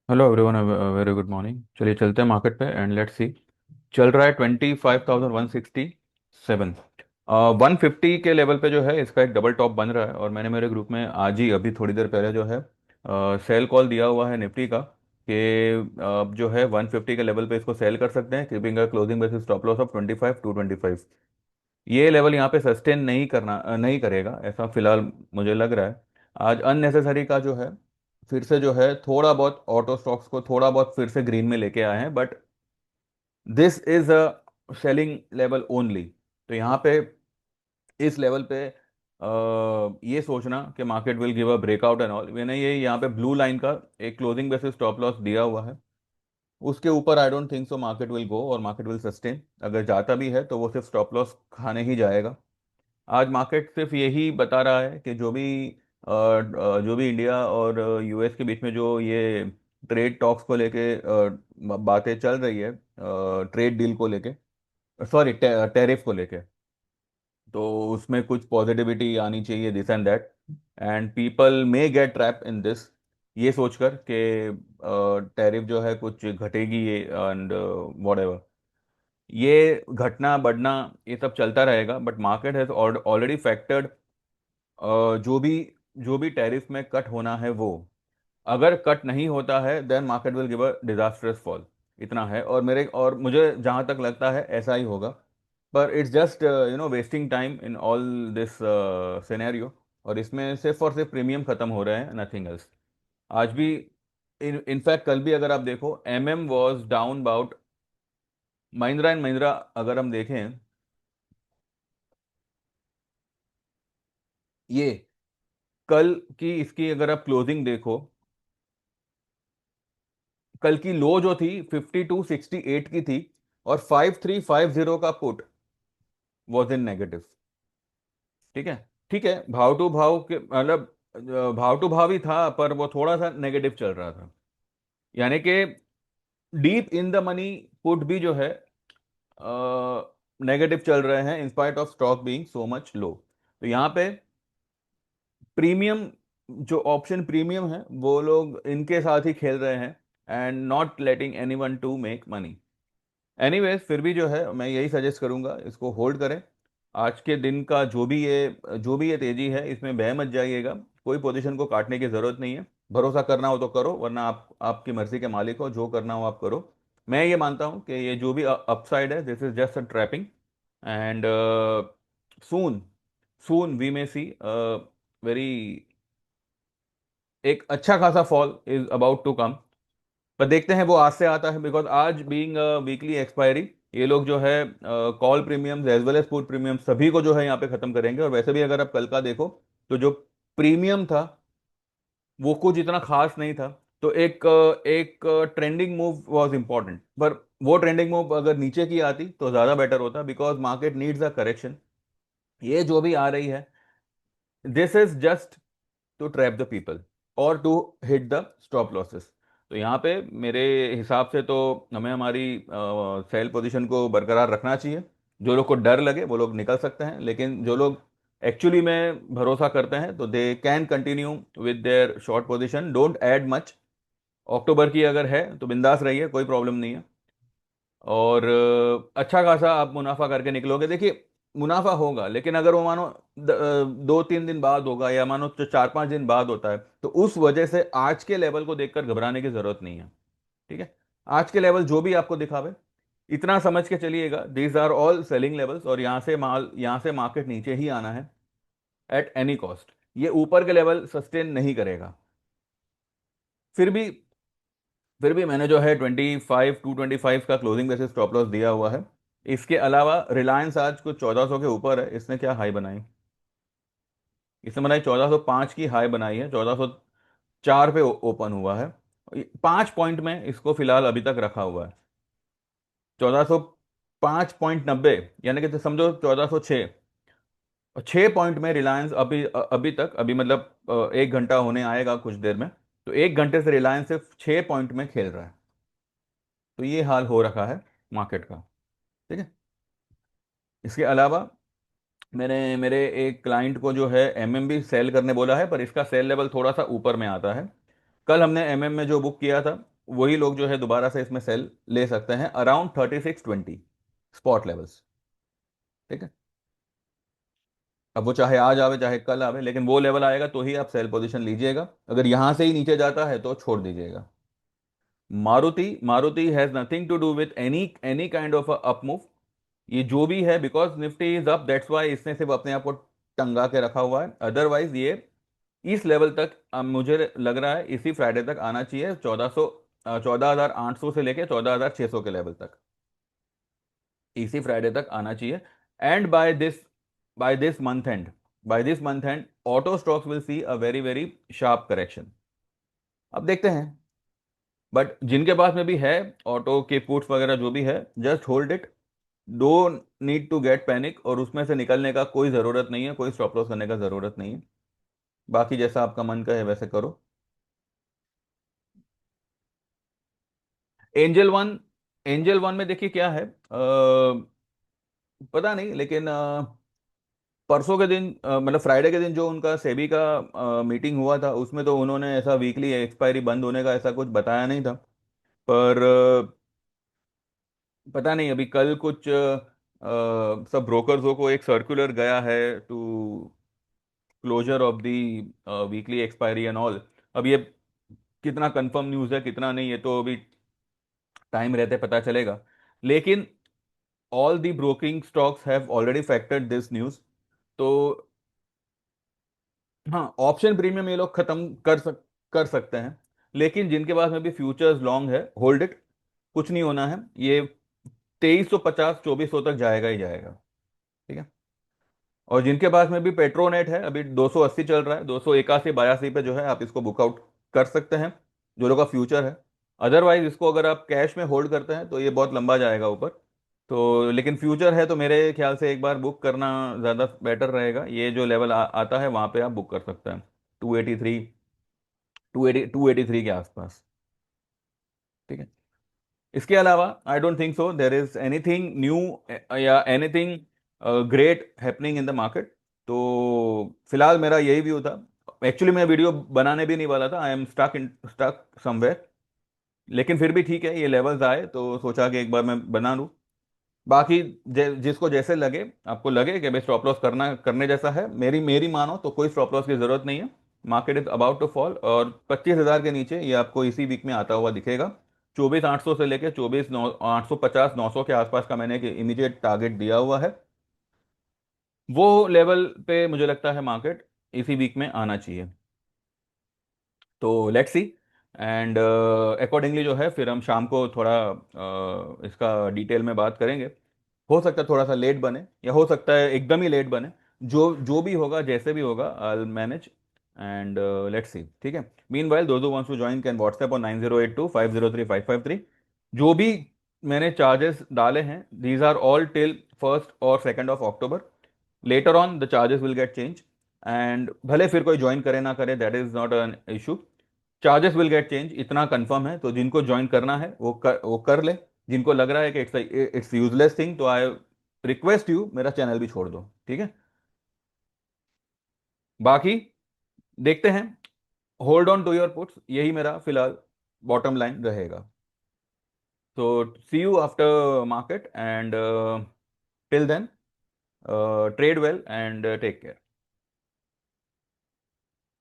Hello everyone, very good morning. चलिए चलते हैं मार्केट पे एंड लेट्स सी। चल रहा है 25,167। 150 के लेवल पे जो है इसका एक डबल टॉप बन रहा है, और मैंने मेरे ग्रुप में आज ही अभी थोड़ी देर पहले जो है सेल कॉल दिया हुआ है निफ्टी का कि जो है 150 के लेवल पे इसको सेल कर सकते हैं, keeping a closing basis stop loss of 25,225। ये लेवल यहाँ पे सस्टेन नहीं करेगा ऐसा फिलहाल मुझे लग रहा है। आज अननेसेसरी का जो है फिर से जो है थोड़ा बहुत ऑटो स्टॉक्स को थोड़ा बहुत फिर से ग्रीन में लेके आए हैं, but this is a selling level only. तो यहाँ पे इस लेवल पे ये सोचना कि market will give a breakout and all, मैंने ये यहाँ पे ब्लू लाइन का एक क्लोजिंग बेसिस स्टॉप लॉस दिया हुआ है। उसके ऊपर आई don't think so market will go और मार्केट विल सस्टेन। अगर जाता भी है तो वो सिर्फ स्टॉप लॉस खाने ही जाएगा। आज मार्केट सिर्फ यही बता रहा है कि जो भी इंडिया और यूएस के बीच में जो ये ट्रेड टॉक्स को लेके बातें चल रही है, ट्रेड डील को लेके, सॉरी टैरिफ को लेके, तो उसमें कुछ पॉजिटिविटी आनी चाहिए, this and that. And people may gate trap in this, ये सोचकर कि टैरिफ जो है कुछ घटेगी एंड वॉट एवर, ये घटना बढ़ना ये सब चलता रहेगा। But market has already factored जो भी टैरिफ में कट होना है वो, अगर कट नहीं होता है then market will give a disastrous fall. इतना है, और मुझे जहां तक लगता है ऐसा ही होगा। पर it's just wasting time in all this scenario. और इसमें सिर्फ प्रीमियम खत्म हो रहे हैं, नथिंग एल्स। आज भी इनफैक्ट कल भी अगर आप देखो MM was down about, Mahindra and Mahindra अगर हम देखें, ये कल की इसकी अगर आप क्लोजिंग देखो, कल की लो जो थी 5268 की थी, और 5350 का पुट वॉज इन नेगेटिव। ठीक है, ठीक है, भाव टू भाव के मतलब भाव टू भाव ही था, पर वो थोड़ा सा नेगेटिव चल रहा था। यानी कि deep in the money put भी जो है नेगेटिव चल रहे हैं in spite of stock being so much low. तो यहाँ पे प्रीमियम, जो ऑप्शन प्रीमियम है वो लोग इनके साथ ही खेल रहे हैं and not letting anyone to make money. Anyways फिर भी जो है मैं यही सजेस्ट करूंगा, इसको होल्ड करें। आज के दिन का जो भी ये तेजी है इसमें बह मत जाइएगा। कोई पोजीशन को काटने की जरूरत नहीं है। भरोसा करना हो तो करो, वरना आप आपकी मर्जी के मालिक हो, जो करना हो आप करो। मैं ये मानता हूं कि ये जो भी अपसाइड है this is just a trapping, and soon soon we may see very एक अच्छा खासा fall is about to come. पर देखते हैं वो आज से आता है, बिकॉज आज बीइंग वीकली एक्सपायरी, ये लोग जो है call premiums as well as put premium सभी को जो है यहाँ पे खत्म करेंगे। और वैसे भी अगर आप कल का देखो तो जो प्रीमियम था वो कुछ इतना खास नहीं था। तो एक ट्रेंडिंग मूव वाज इंपॉर्टेंट, पर वो ट्रेंडिंग मूव अगर नीचे की आती तो ज्यादा बेटर होता, because market needs a correction. ये जो भी आ रही है this is just to trap the people और to hit the stop losses. तो यहाँ पे मेरे हिसाब से तो हमें हमारी सेल पोजीशन को बरकरार रखना चाहिए। जो लोग को डर लगे वो लोग निकल सकते हैं, लेकिन जो लोग एक्चुअली में भरोसा करते हैं तो they can continue with their short position, don't add much. अक्टूबर की अगर है तो बिंदास रहिए, कोई प्रॉब्लम नहीं है। और अच्छा खासा आप मुनाफा करके निकलोगे। देखिए, मुनाफा होगा, लेकिन अगर वो मानो 2-3 दिन बाद होगा, या मानो 4-5 दिन बाद होता है, तो उस वजह से आज के लेवल को देखकर घबराने की जरूरत नहीं है। ठीक है, आज के लेवल जो भी आपको दिखावे, इतना समझ के चलिएगा these are all selling levels, और यहां से मार्केट नीचे ही आना है एट एनी कॉस्ट। ये ऊपर के लेवल सस्टेन नहीं करेगा। फिर भी मैंने जो है 25,225 का क्लोजिंग बेसिस स्टॉप लॉस दिया हुआ है। इसके अलावा रिलायंस आज कुछ 1400 के ऊपर है, इसने क्या हाई बनाई, इसने बनाई 1405 की हाई बनाई है, 1404 पे ओपन हुआ है। 5 पॉइंट में इसको फिलहाल अभी तक रखा हुआ है, 1405.90, यानी कि तो समझो 1406। और 6 पॉइंट में रिलायंस अभी तक, अभी मतलब 1 घंटा होने आएगा कुछ देर में, तो 1 घंटे से रिलायंस सिर्फ 6 पॉइंट में खेल रहा है। तो ये हाल हो रखा है मार्केट का। ठीक है, इसके अलावा मैंने मेरे एक क्लाइंट को जो है एमएम भी सेल करने बोला है, पर इसका सेल लेवल थोड़ा सा ऊपर में आता है। कल हमने एमएम में जो बुक किया था वही लोग जो है दोबारा से इसमें सेल ले सकते हैं अराउंड 3620 स्पॉट लेवल्स। ठीक है। अब वो चाहे आज आवे चाहे कल आवे, लेकिन वो लेवल आएगा तो ही आप सेल पोजीशन लीजिएगा, अगर यहां से ही नीचे जाता है तो छोड़ दीजिएगा। Maruti Maruti has nothing to do with any kind of up move. ये जो भी है because Nifty is up, that's why इसने सिर्फ अपने आप को टंगा के रखा हुआ है। अदरवाइज ये इस लेवल तक मुझे लग रहा है इसी फ्राइडे तक आना चाहिए, 14,800 से लेके 14,600 के लेवल तक इसी फ्राइडे तक आना चाहिए। And by this month end by this month end auto stocks will see a very very sharp correction. अब देखते हैं। बट जिनके पास में भी है ऑटो के पुट्स वगैरह जो भी है, just hold it. Do need to get panic, और उसमें से निकलने का कोई ज़रूरत नहीं है, कोई स्टॉप लॉस करने का ज़रूरत नहीं है। बाकी जैसा आपका मन का है वैसे करो। एंजल वन एंजल वन में देखिए क्या है, पता नहीं, लेकिन परसों के दिन मतलब फ्राइडे के दिन जो उनका सेबी का मीटिंग हुआ था, उसमें तो उन्होंने ऐसा वीकली एक्सपायरी बंद होने का ऐसा कुछ बताया नहीं था। पर पता नहीं, अभी कल कुछ सब ब्रोकर्सों को एक सर्कुलर गया है to closure of the weekly expiry and all. अब ये कितना कंफर्म न्यूज़ है कितना नहीं, ये तो अभी टाइम रहते पता चलेगा। लेकिन all the broking stocks have already factored this news. तो हाँ, ऑप्शन प्रीमियम ये लोग खत्म कर सकते हैं, लेकिन जिनके पास में भी फ्यूचर्स लॉन्ग है, होल्ड इट। कुछ नहीं होना है ये, 2350 2400 तक जाएगा ही जाएगा। ठीक है। और जिनके पास में भी पेट्रोनेट है, अभी 280 चल रहा है, 281 82 पे जो है आप इसको बुकआउट कर सकते हैं, जो लोग का फ्यूचर है। अदरवाइज इसको अगर आप कैश में होल्ड करते हैं तो ये बहुत लंबा जाएगा ऊपर। तो लेकिन फ्यूचर है तो मेरे ख्याल से एक बार बुक करना ज़्यादा बेटर रहेगा। ये जो लेवल आता है वहाँ पे आप बुक कर सकते हैं, 283, 280 283 के आसपास। ठीक है। इसके अलावा I don't think so there is anything new या anything great happening in the market. तो फिलहाल मेरा यही व्यू था। एक्चुअली मैं वीडियो बनाने भी नहीं वाला था, आई एम स्टक समवेयर, लेकिन फिर भी ठीक है, ये लेवल्स आए तो सोचा कि एक बार मैं बना लूँ। बाकी जिसको जैसे लगे, आपको लगे कि भाई स्टॉप लॉस करने जैसा है, मेरी मेरी मानो तो कोई स्टॉप लॉस की जरूरत नहीं है। Market is about to fall, और 25,000 के नीचे ये आपको इसी वीक में आता हुआ दिखेगा। 24,800 से लेकर 24,850 900 के आसपास का मैंने एक इमीडिएट टारगेट दिया हुआ है। वो लेवल पे मुझे लगता है मार्केट इसी वीक में आना चाहिए। तो लेट्स सी। एंड अकॉर्डिंगली जो है फिर हम शाम को थोड़ा इसका डिटेल में बात करेंगे। हो सकता है थोड़ा सा लेट बने, या हो सकता है एकदम ही लेट बने। जो जो भी होगा जैसे भी होगा I manage. And let's see. ठीक है। Meanwhile those wants to join can WhatsApp और 9082 503 553। जो भी मैंने चार्जेस डाले हैं, these are all till 1st और 2nd of October। Later on the charges will get change. And भले फिर कोई ज्वाइन करे ना करे, that is not an issue. Charges will get change, इतना कंफर्म है। तो जिनको ज्वाइन करना है वो कर ले। जिनको लग रहा है कि इट्स यूजलेस थिंग, तो आई रिक्वेस्ट यू मेरा चैनल भी छोड़ दो। ठीक है। बाकी देखते हैं। Hold on to your puts, यही मेरा फिलहाल बॉटम लाइन रहेगा। तो see you after market, and till then trade well and take care.